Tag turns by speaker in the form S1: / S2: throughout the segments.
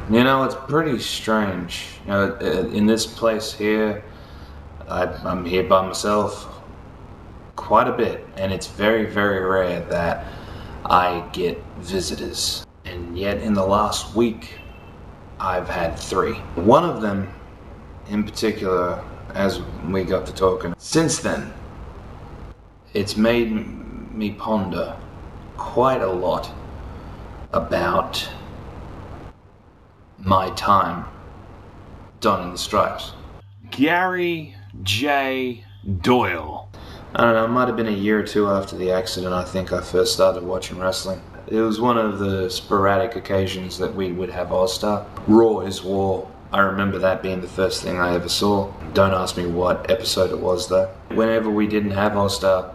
S1: You know, it's pretty strange. You know, in this place here, I'm here by myself quite a bit, and it's very, very rare that I get visitors. And yet, in the last week, I've had 3. One of them, in particular, as we got to talking, since then, it's made me ponder quite a lot about my time donning the stripes. Gary J. Doyle. I don't know, it might have been a year or 2 after the accident I think I first started watching wrestling. It was one of the sporadic occasions that we would have All-Star. Raw is War. I remember that being the first thing I ever saw. Don't ask me what episode it was though. Whenever we didn't have All-Star,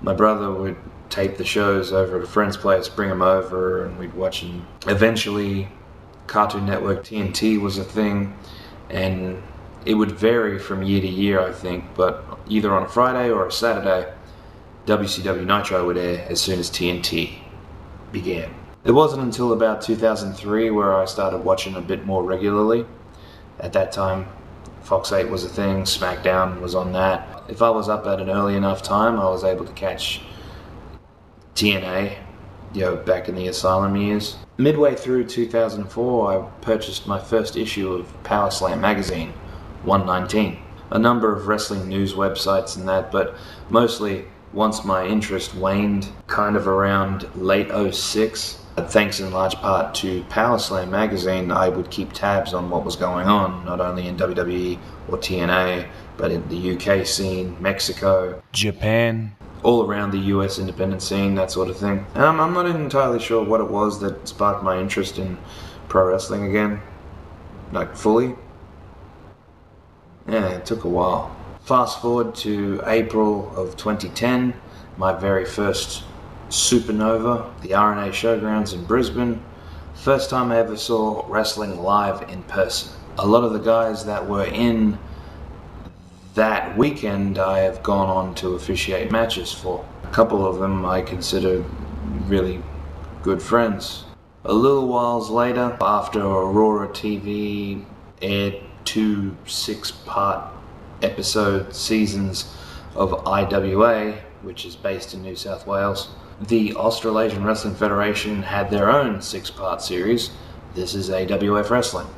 S1: my brother would tape the shows over at a friend's place, bring them over, and we'd watch them. Eventually, Cartoon Network TNT was a thing, and it would vary from year to year, I think, but either on a Friday or a Saturday, WCW Nitro would air as soon as TNT began. It wasn't until about 2003 where I started watching a bit more regularly. At that time, Fox 8 was a thing, SmackDown was on that. If I was up at an early enough time, I was able to catch TNA, back in the Asylum years. Midway through 2004, I purchased my first issue of Power Slam magazine, 119. A number of wrestling news websites and that, but mostly once my interest waned kind of around late 06, thanks in large part to Power Slam magazine, I would keep tabs on what was going on, not only in WWE or TNA, but in the UK scene, Mexico, Japan, all around the US independent scene, that sort of thing. I'm not entirely sure what it was that sparked my interest in pro wrestling again, like fully. Yeah, it took a while. Fast forward to April of 2010, my very first Supernova, the RNA Showgrounds in Brisbane. First time I ever saw wrestling live in person. A lot of the guys that were in that weekend I have gone on to officiate matches for. A couple of them I consider really good friends. A little whiles later, after Aurora TV aired 2 6-part episode seasons of IWA, which is based in New South Wales, the Australasian Wrestling Federation had their own 6-part series. This is AWF Wrestling.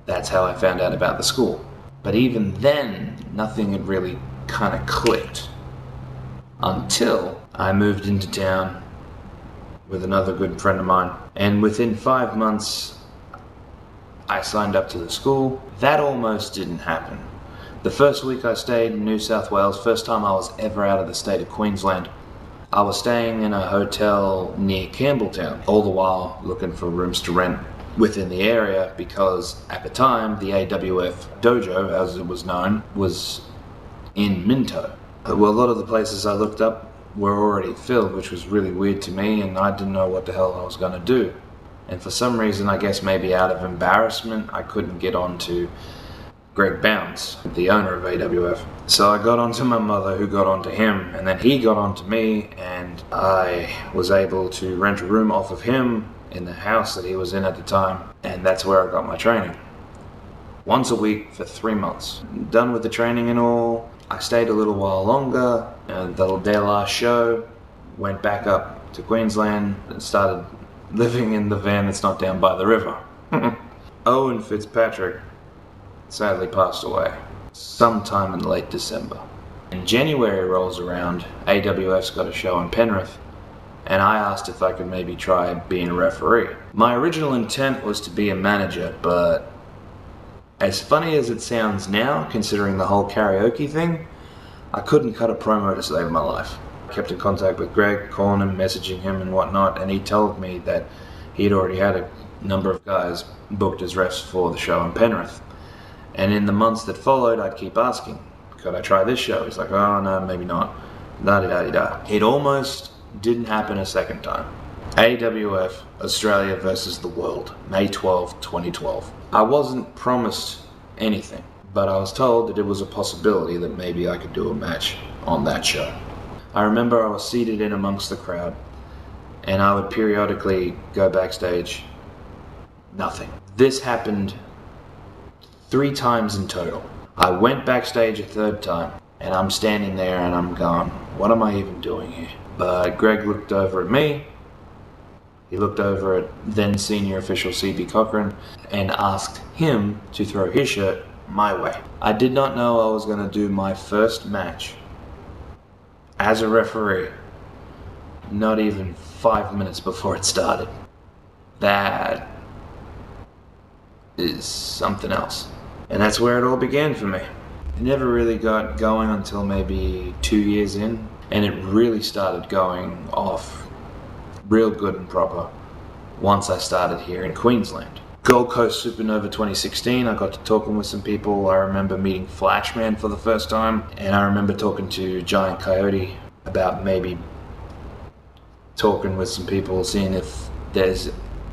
S1: That's how I found out about the school. But even then, nothing had really kind of clicked until I moved into town with another good friend of mine. And within 5 months, I signed up to the school. That almost didn't happen. The first week I stayed in New South Wales, first time I was ever out of the state of Queensland, I was staying in a hotel near Campbelltown, all the while looking for rooms to rent within the area, because at the time the AWF dojo, as it was known, was in Minto. Well, a lot of the places I looked up were already filled, which was really weird to me, and I didn't know what the hell I was going to do. And for some reason, I guess maybe out of embarrassment, I couldn't get on to Greg Bounds, the owner of AWF. So I got on to my mother, who got on to him, and then he got on to me, and I was able to rent a room off of him in the house that he was in at the time, and that's where I got my training. Once a week for 3 months. Done with the training and all, I stayed a little while longer, and their last show, went back up to Queensland and started living in the van that's not down by the river. Owen Fitzpatrick sadly passed away sometime in late December. And January rolls around, AWF's got a show in Penrith, and I asked if I could maybe try being a referee. My original intent was to be a manager, but as funny as it sounds now, considering the whole karaoke thing, I couldn't cut a promo to save my life. I kept in contact with Greg, calling him, messaging him and whatnot, and he told me that he'd already had a number of guys booked as refs for the show in Penrith. And in the months that followed, I'd keep asking, could I try this show? He's like, oh no, maybe not. Da-di-da-di-da. It almost didn't happen a second time. AWF Australia versus the World, May 12, 2012. I wasn't promised anything, but I was told that it was a possibility that maybe I could do a match on that show. I remember I was seated in amongst the crowd, and I would periodically go backstage Nothing. This happened 3 times in total. I went backstage a 3rd time, and I'm standing there and I'm going, what am I even doing here? But Greg looked over at me. He looked over at then senior official CB Cochran and asked him to throw his shirt my way. I did not know I was going to do my first match as a referee not even 5 minutes before it started. That is something else. And that's where it all began for me. It never really got going until maybe 2 years in, and it really started going off real good and proper once I started here in Queensland. Gold Coast Supernova 2016, I got to talking with some people. I remember meeting Flashman for the first time, and I remember talking to Giant Coyote about maybe talking with some people, seeing if there's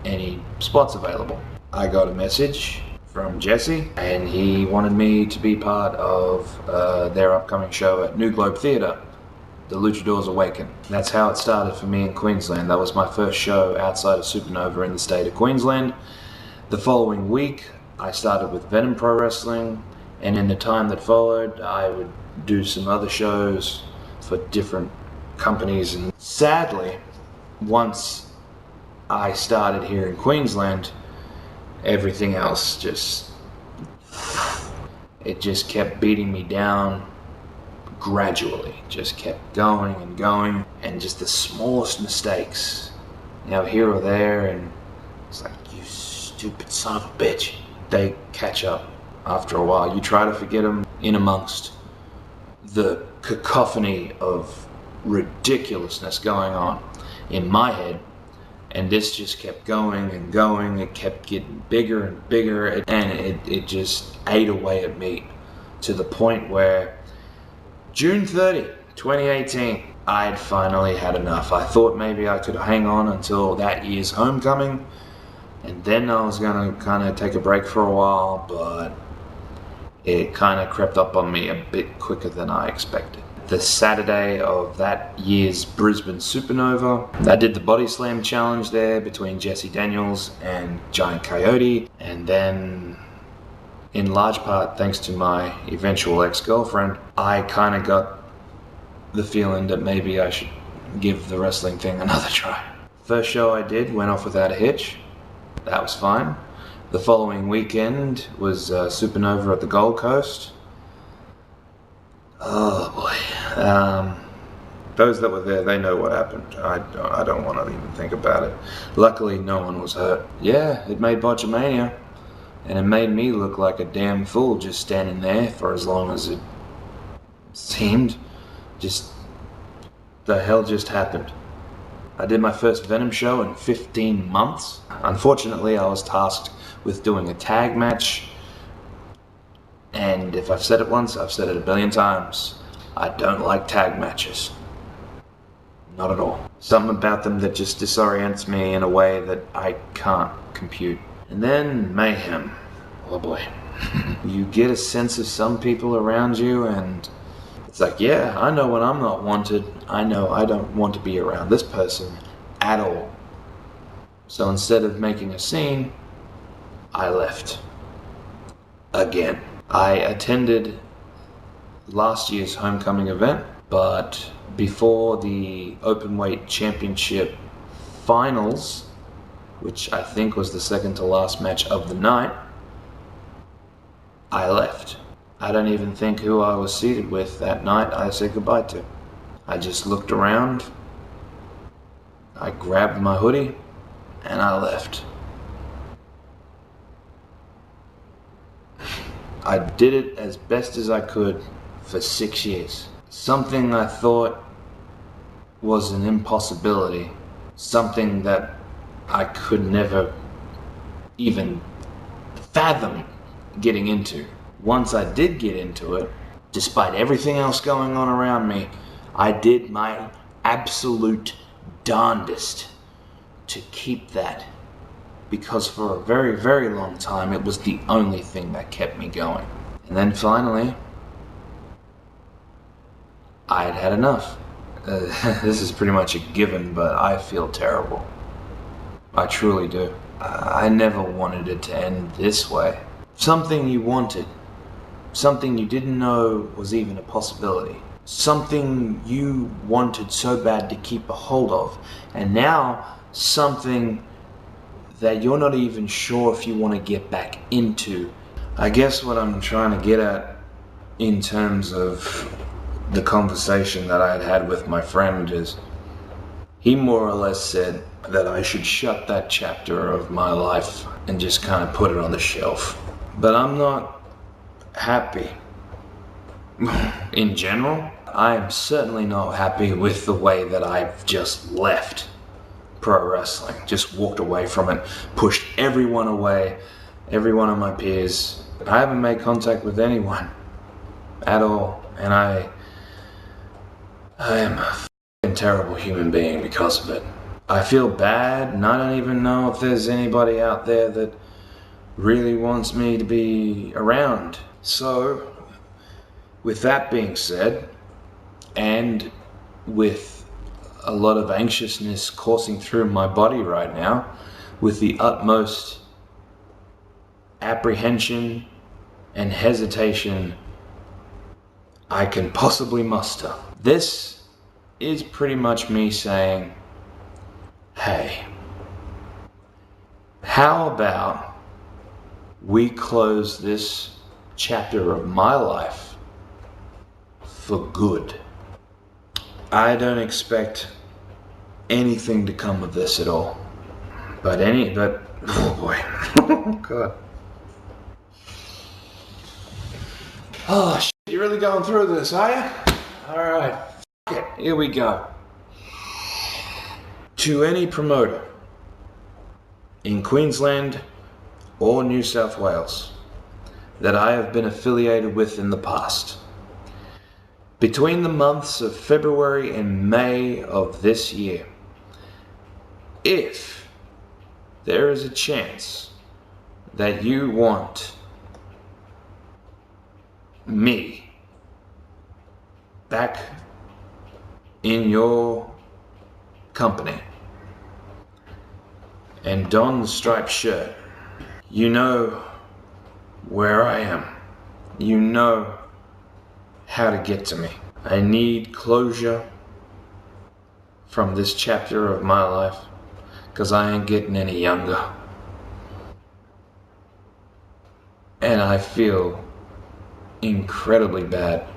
S1: any spots available. I got a message from Jesse, and he wanted me to be part of their upcoming show at New Globe Theatre, The Luchadors Awaken. That's how it started for me in Queensland. That was my first show outside of Supernova in the state of Queensland. The following week, I started with Venom Pro Wrestling, and in the time that followed, I would do some other shows for different companies. And sadly, once I started here in Queensland, everything else just kept beating me down gradually. Just kept going and going, and just the smallest mistakes, here or there, and it's like, you stupid son of a bitch. They catch up after a while. You try to forget them in amongst the cacophony of ridiculousness going on in my head, and this just kept going and going. It kept getting bigger and bigger, and it just ate away at me to the point where June 30, 2018, I had finally had enough. I thought maybe I could hang on until that year's homecoming, and then I was going to kind of take a break for a while, but it kind of crept up on me a bit quicker than I expected. The Saturday of that year's Brisbane Supernova, I did the Body Slam Challenge there between Jesse Daniels and Giant Coyote, and then in large part thanks to my eventual ex-girlfriend, I kind of got the feeling that maybe I should give the wrestling thing another try. First show I did went off without a hitch. That was fine. The following weekend was Supernova at the Gold Coast. Oh boy. Those that were there, they know what happened. I don't want to even think about it. Luckily, no one was hurt. Yeah, it made Botchamania. And it made me look like a damn fool just standing there for as long as it seemed. Just, the hell just happened. I did my first Venom show in 15 months. Unfortunately, I was tasked with doing a tag match. And if I've said it once, I've said it a billion times. I don't like tag matches. Not at all. Something about them that just disorients me in a way that I can't compute. And then mayhem. Oh boy. You get a sense of some people around you, and it's like, yeah, I know when I'm not wanted. I know I don't want to be around this person at all. So instead of making a scene, I left. Again. I attended last year's homecoming event, but before the Openweight Championship finals, which I think was the second to last match of the night, I left. I don't even think who I was seated with that night I said goodbye to. I just looked around, I grabbed my hoodie, and I left. I did it as best as I could for 6 years. Something I thought was an impossibility, something that I could never even fathom getting into. Once I did get into it, despite everything else going on around me, I did my absolute darndest to keep that, because for a very, very long time it was the only thing that kept me going. And then finally, I had had enough. This is pretty much a given, but I feel terrible. I truly do. I never wanted it to end this way. Something you wanted. Something you didn't know was even a possibility. Something you wanted so bad to keep a hold of. And now something that you're not even sure if you want to get back into. I guess what I'm trying to get at in terms of the conversation that I had had with my friend is he more or less said that I should shut that chapter of my life and just kind of put it on the shelf. But I'm not happy. In general, I am certainly not happy with the way that I've just left pro wrestling. Just walked away from it, pushed everyone away, every one of my peers. I haven't made contact with anyone at all, and I am a f***ing terrible human being because of it. I feel bad, and I don't even know if there's anybody out there that really wants me to be around. So, with that being said, and with a lot of anxiousness coursing through my body right now, with the utmost apprehension and hesitation I can possibly muster, this is pretty much me saying, hey, how about we close this chapter of my life for good? I don't expect anything to come of this at all. But oh boy. Oh god. Oh shit, you're really going through this, are you? Alright. F*** it. Here we go. To any promoter in Queensland or New South Wales that I have been affiliated with in the past, between the months of February and May of this year, if there is a chance that you want me back in your company and don the striped shirt, you know where I am. You know how to get to me. I need closure from this chapter of my life, because I ain't getting any younger. And I feel incredibly bad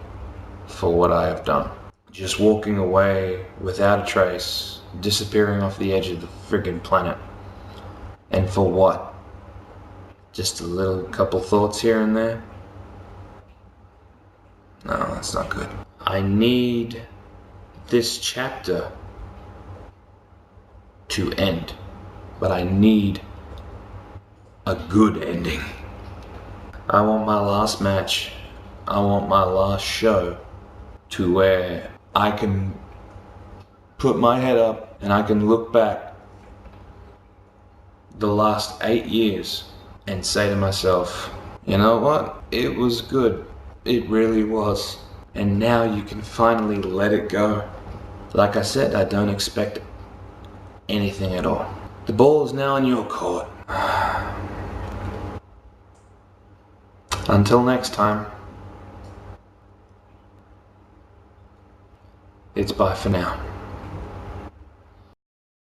S1: for what I have done. Just walking away without a trace, disappearing off the edge of the friggin' planet. And for what? Just a little couple thoughts here and there? No, that's not good. I need this chapter to end, but I need a good ending. I want my last match, I want my last show to where I can put my head up and I can look back the last 8 years and say to myself, you know what? It was good. It really was. And now you can finally let it go. Like I said, I don't expect anything at all. The ball is now in your court. Until next time, it's bye for now.